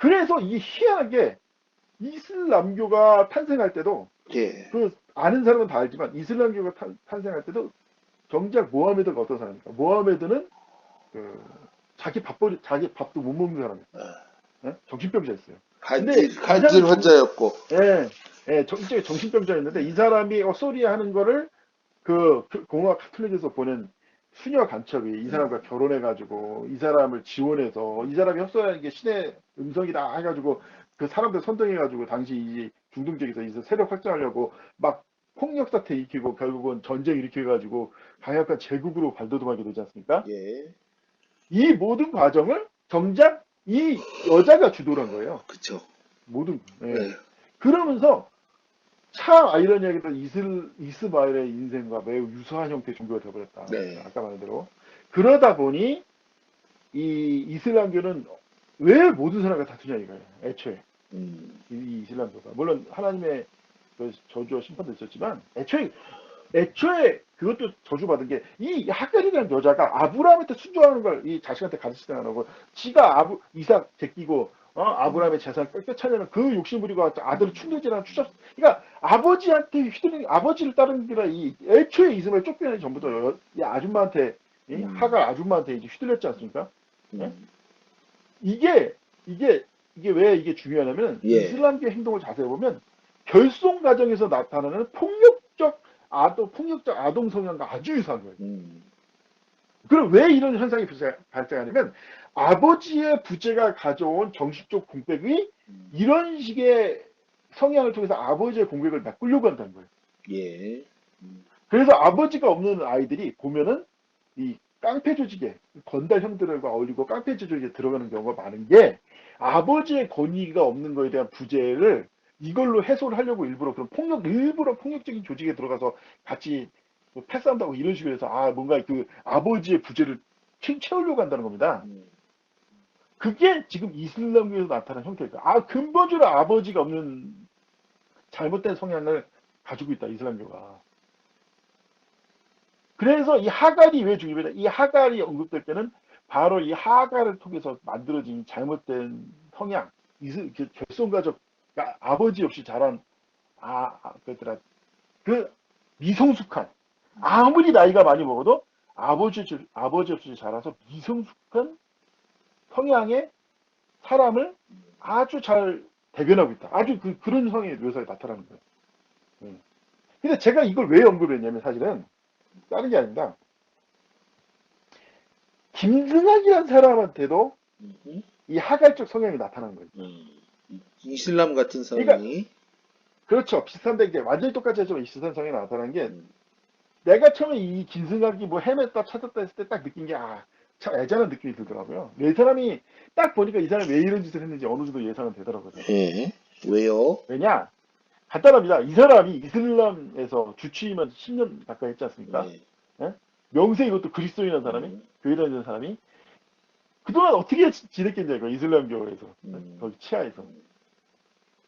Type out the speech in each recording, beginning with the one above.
그래서 이게 희한하게 이슬람교가 탄생할 때도 예. 그 아는 사람은 다 알지만 이슬람교가 탄생할 때도 정작 모하메드가 어떤 사람입니까? 모하메드는 그 자기 밥도 못 먹는 사람이에요. 아, 예? 정신병자였어요. 근데 이 사람이 간질 환자였고, 일종의 정신병자였는데 이 사람이 소리 하는 거를 공화 카톨릭에서 보낸 수녀 간첩이 이 사람과 결혼해가지고 이 사람을 지원해서 이 사람이 협소라는 게 신의 음성이다 해가지고 그 사람들 선동해가지고 당시 이 중동 지역에서 이 세력 확장하려고 막 폭력 사태 일으키고 결국은 전쟁 일으켜가지고 강력한 제국으로 발돋움하게 되지 않습니까? 예. 이 모든 과정을 정작 이 여자가 주도를 한 거예요. 그쵸. 모든 예. 예. 그러면서 참 아이러니하게도 이스마엘의 인생과 매우 유사한 형태의 종교가 되어버렸다. 네. 아까 말한 대로. 그러다 보니 이 이슬람교는 왜 모든 사람과 다투냐 이거예요. 애초에 음, 이 이슬람교가 물론 하나님의 그 저주와 심판도 있었지만 애초에 그것도 저주받은 게 이 하갈이라는 여자가 아브라함한테 순종하는 걸 이 자식한테 가르치지 않고 지가 이삭 제끼고 아브라함의 재산을 뺏겨차려는 그 욕심 부리고 아들을 충돌질하는 추잡 그러니까 아버지한테 휘둘리는 아버지를 따르는 게 아니라 이 애초에 이스마엘 쫓겨내기 전부터 이 아줌마한테 이 하갈 아줌마한테 이제 휘둘렸지 않습니까? 예? 음, 이게 이게 왜 이게 중요하냐면 예. 이슬람계 행동을 자세히 보면 결손 과정에서 나타나는 폭력적 아동 성향과 아주 유사한 거예요. 음, 그럼 왜 이런 현상이 발생하냐면 아버지의 부재가 가져온 정신적 공백이 이런 식의 성향을 통해서 아버지의 공백을 메꾸려고 한다는 거예요. 예. 그래서 아버지가 없는 아이들이 보면은 이 깡패 조직에 건달 형들과 어울리고 깡패 조직에 들어가는 경우가 많은 게 아버지의 권위가 없는 거에 대한 부재를 이걸로 해소를 하려고 일부러 폭력적인 조직에 들어가서 같이 뭐 패싸움하고 이런 식으로 해서 뭔가 그 아버지의 부재를 채우려고 한다는 겁니다. 그게 지금 이슬람교에서 나타난 형태니까 근본적으로 아버지가 없는 잘못된 성향을 가지고 있다 이슬람교가. 그래서 이 하갈이 왜 중요하냐? 이 하갈이 언급될 때는 바로 이 하갈을 통해서 만들어진 잘못된 성향, 결손가족, 그러니까 아버지 없이 자란 그랬더라. 그 미성숙한 아무리 나이가 많이 먹어도 아버지 없이 자라서 미성숙한 성향의 사람을 아주 잘 대변하고 있다. 아주 그런 성의 묘사에 나타나는 거예요. 근데 제가 이걸 왜 언급했냐면 사실은 다른 게 아닙니다. 김승학이라는 사람한테도 음, 이 하갈적 성향이 나타나는 거예요. 음. 이슬람 같은 그러니까 성향이, 그렇죠. 비슷한데 이게 완전히 똑같지 않지만 비슷한 성향이 나타나는 게 음, 내가 처음에 이 김승학이 뭐 헤맸다 찾았다 했을 때 딱 느낀 게 참 애잔한 느낌이 들더라고요. 이 사람이 딱 보니까 이 사람이 왜 이런 짓을 했는지 어느 정도 예상은 되더라고요. 저는. 예. 왜요? 왜냐? 간단합니다. 이 사람이 이슬람에서 주치의만 10년 가까이 했지 않습니까? 예. 예? 명세 이것도 그리스도인한 사람이 음, 교회 다니는 사람이 그동안 어떻게 지냈겠냐고 이슬람교에서 음, 거기 치하에서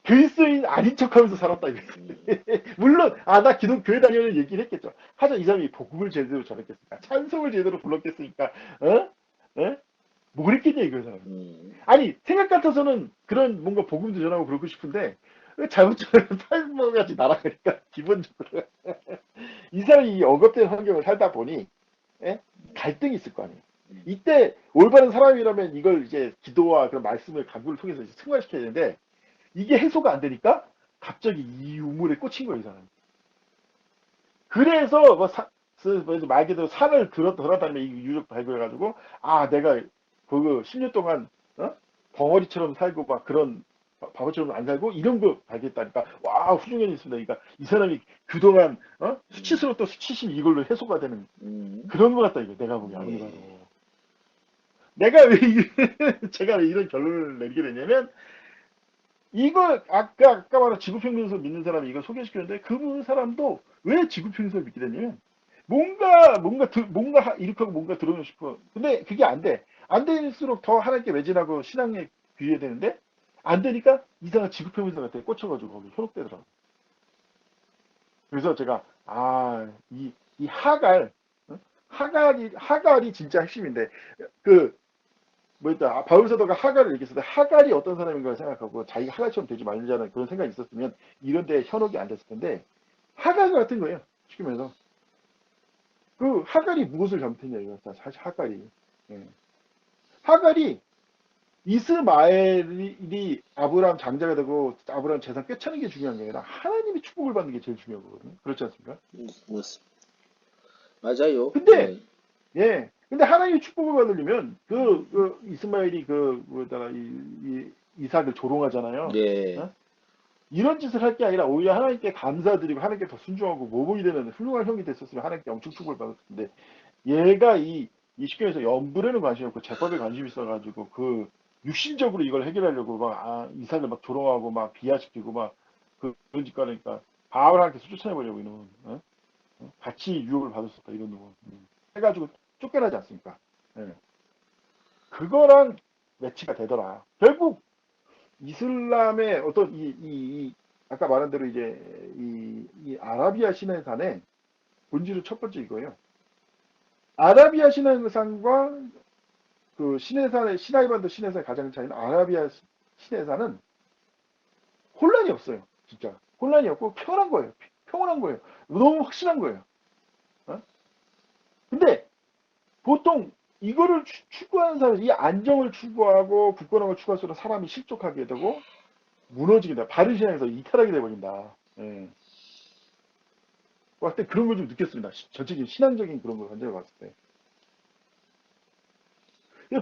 그리스도인 아닌 척하면서 살았다 이거죠. 음, 물론 나 기독 교회 다니는 얘기를 했겠죠. 하지만 이 사람이 복음을 제대로 전했겠습니까? 찬송을 제대로 불렀겠습니까? 어? 어? 뭘 했겠냐 이거 사람. 음, 아니 생각 같아서는 그런 뭔가 복음도 전하고 그러고 싶은데 왜 잘못 전하면 탈모같이 날아가니까 기본적으로 이 사람이 이 억압된 환경을 살다 보니 예? 갈등이 있을 거 아니에요. 이때 올바른 사람이라면 이걸 이제 기도와 그런 말씀을 간구를 통해서 이제 승화시켜야 되는데 이게 해소가 안 되니까 갑자기 이 우물에 꽂힌 거예요, 이 사람. 그래서 말 그대로 산을 돌아다니며 이 유적 발굴해가지고 내가 그 10년 동안 벙어리처럼 살고 막 그런 바보처럼 안 살고 이런 거 발견했다니까 와 훌륭해 있습니다. 그러니까 이 사람이 그동안 수치스러웠던 수치심 이걸로 해소가 되는 음, 그런 것 같다 이거 내가 보기 아무리 봐도. 예. 내가 왜 제가 왜 이런 결론을 내리게 됐냐면 이걸 아까 말한 지구평균설 믿는 사람이 이걸 소개시켰는데 그 사람도 왜 지구평균설 믿게 됐냐면 뭔가 이룩하고 뭔가 들어오고 싶어. 근데 그게 안 돼. 안 될수록 더 하나님께 매진하고 신앙에 귀해야 되는데 안 되니까 이상한 지구평균설 같은 데 꽂혀가지고 거기 현혹되더라고. 그래서 제가 이 하갈이 진짜 핵심인데 그 뭐였다, 바울 사도가 하갈을 얘기했을 때 하갈이 어떤 사람인가 생각하고 자기가 하갈처럼 되지 말자는 그런 생각이 있었으면 이런 데 현혹이 안 됐을 텐데 하갈 같은 거예요. 쉽게 말해서 그 하갈이 무엇을 잘못했냐 이거 사실 하갈이 예. 하갈이 이스마엘이 아브라함 장자가 되고 아브라함 재산 꿰차는 게 중요한 게 아니라 하나님이 축복을 받는 게 제일 중요한 거거든요. 그렇지 않습니까? 맞습니다. 맞아요. 근데 예. 근데 하나님이 축복을 받으려면 이스마엘이 뭐다가 이삭을 조롱하잖아요. 예. 어? 이런 짓을 할 게 아니라 오히려 하나님께 감사드리고 하나님께 더 순종하고 모범이 되는 훌륭한 형이 됐었으면 하나님께 엄청 축복을 받았을 텐데 얘가 이 쉽게 해서 연불에는 관심이 없고 제법에 관심이 있어가지고 그 육신적으로 이걸 해결하려고 이삭을 막 조롱하고 막 비하시키고 막 그런 짓 하니까 바울한테 쫓아내버리고 이놈은 같이 유혹을 받았었다 이런 놈은 해가지고 쫓겨나지 않습니까? 예. 그거랑 매치가 되더라. 결국 이슬람의 어떤 아까 말한 대로 이제 이 아라비아 신해산의 본질은 첫 번째 이거예요. 아라비아 신해산과 그 시나이반도 신해산의 가장 차이는 아라비아 신해산은 혼란이 없어요. 진짜 혼란이 없고 편한 거예요. 평온한 거예요. 너무 확실한 거예요. 어? 근데 보통 이거를 추구하는 사람이 이 안정을 추구하고 굳건함을 추구할수록 사람이 실족하게 되고 무너지게 돼. 바른 신앙에서 이탈하게 돼버린다. 예. 봤을 때 그런 걸 좀 느꼈습니다. 전체적인 신앙적인 그런 걸 관점을 봤을 때.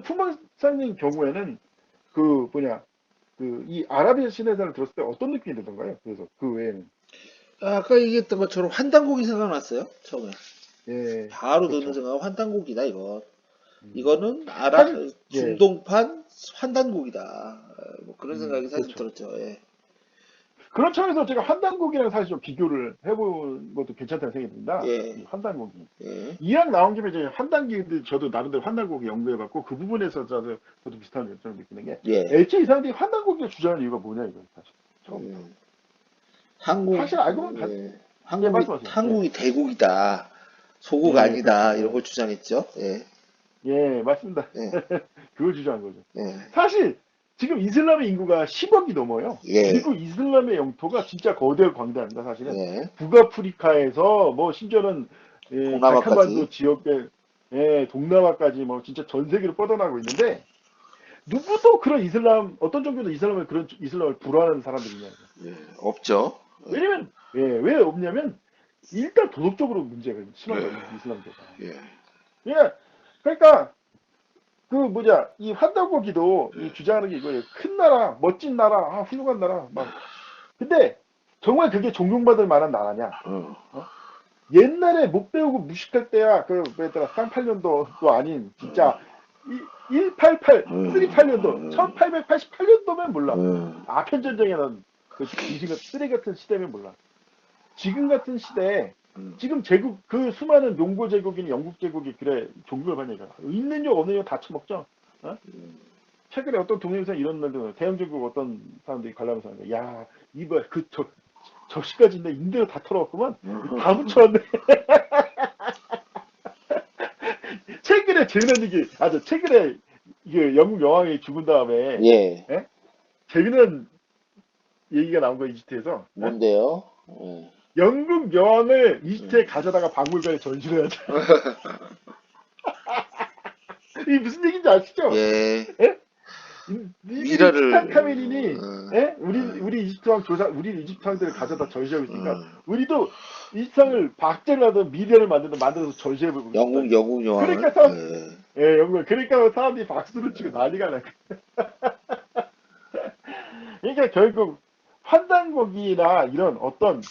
품목사님 경우에는 이 아라비아 신해산을 들었을 때 어떤 느낌이 들던가요? 그래서 그 외에는. 아까 얘기했던 것처럼 환단곡이 생각났어요. 처음에. 예, 바로 드는 그렇죠. 생각은 환단곡이다, 이거. 음. 이거는 사실, 예, 중동판 환단곡이다. 뭐 그런 생각이 사실 그렇죠. 들었죠. 예. 그런 차원에서 제가 환단곡이랑 사실 좀 비교를 해본 것도 괜찮다는 생각이 듭니다. 예. 이 환단곡이. 예. 이왕 나온 김에 이제 환단기인데 저도 나름대로 환단곡이 연구해봤고 그 부분에서 저도 비슷한 점을 느끼는 게 예. 애초에 이 사람들이 환단곡을 주장하는 이유가 뭐냐 이거 사실 처음부터. 한국, 사실 알고 보면 예. 예, 말씀하세요. 예, 한국이 대국이다. 소국 예, 그렇죠. 아니다. 이런 걸 주장했죠. 예. 예, 맞습니다. 예. 그걸 주장한 거죠. 예. 사실 지금 이슬람의 인구가 10억이 넘어요. 예. 그리고 이슬람의 영토가 진짜 거대하고 광대합니다. 사실은 예. 북아프리카에서 뭐 심지어는 동남아까지. 발칸반도 지역에 동남아까지 뭐 진짜 전 세계로 뻗어나고 있는데 누구도 그런 어떤 종교도 그런 이슬람을 불허하는 사람들이냐. 예. 없죠. 왜냐면 왜 없냐면 일단 도덕적으로 문제가 심한 예. 거예요. 이슬람교가. 예. 예. 그러니까 이 환단고기도 이 주장하는 게 이거예요. 큰 나라, 멋진 나라, 훌륭한 나라, 막. 근데 정말 그게 존경받을 만한 나라냐? 어. 어? 옛날에 못 배우고 무식할 때야 뭐였더라, 38년도도 아닌 진짜 188, 38년도, 1888년도면 몰라. 아편전쟁에는 그 귀신 같은 쓰레기 같은 시대면 몰라. 지금 같은 시대에 지금 그 수많은 몽고 제국이나 영국 제국이 그래 종교를 받으니까 있는 요 없는 요 다 처먹죠. 어? 최근에 어떤 동영상 이런 날도 대영 제국 어떤 사람들이 관람해서 하는 거야. 야, 이거 접시까지 있네. 인대로 다 털어왔구만. 다 붙여왔네. 최근에 재미난 얘기, 최근에 이게 영국 여왕이 죽은 다음에 예. 예? 재미난 얘기가 나온 거야 이집트에서. 예? 뭔데요? 예. 영국 여왕을 이집트에 가져다가 박물관에 전시를 하자. 이게 무슨 얘기인지 아시죠? 예. 예? 미라를 투탕카멘이 예? 우리 이집트 왕들을 가져다 전시하고 있으니까 우리도 이집트 왕을 박제를 하든 미래를 만들어서 전시해보고 영국 여왕을 그러니까 영국 그러니까 사람들이 박수를 치고 난리가 나. 그러니까 결국 환단곡이나 이런 어떤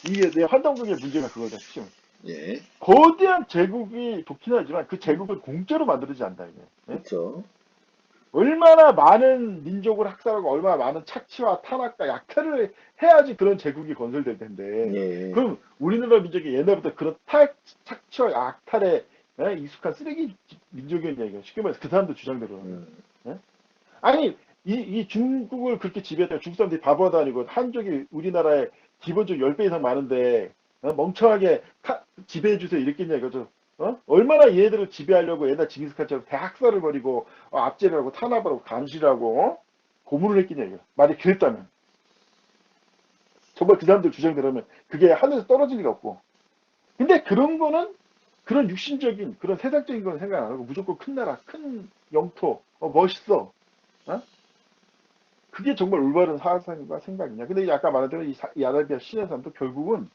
이게 환단곡의 문제가 그거다 싶어요. 예. 거대한 제국이 좋긴 하지만 그 제국을 공짜로 만들어지지 않다 이게. 예? 그렇죠. 얼마나 많은 민족을 학살하고 얼마나 많은 착취와 탄압과 약탈을 해야지 그런 제국이 건설될 텐데 예. 그럼 우리나라 민족이 옛날부터 그런 착취와 약탈에 익숙한 쓰레기 민족이었냐 이거 쉽게 말해서 그 사람들 주장대로 예? 아니 이 중국을 그렇게 지배했다가 중국 사람들이 바보도 아니고 한족이 우리나라에 기본적으로 10배 이상 많은데 멍청하게 지배해주세요 이랬겠냐 이거죠. 얼마나 얘들을 지배하려고 옛날 징기스칸처럼 대학살을 벌이고 압제를 하고 탄압을 하고 감시를 하고 고문을 했겠냐 이거. 만약 그랬다면 정말 그 사람들 주장대로면 그게 하늘에서 떨어질 리가 없고. 근데 그런 거는 그런 육신적인 그런 세상적인 건 생각 안 하고 무조건 큰 나라, 큰 영토, 멋있어. 어? 그게 정말 올바른 사상과 생각이냐. 근데 아까 말한 대로 이 아라비아 신의 사람도 결국은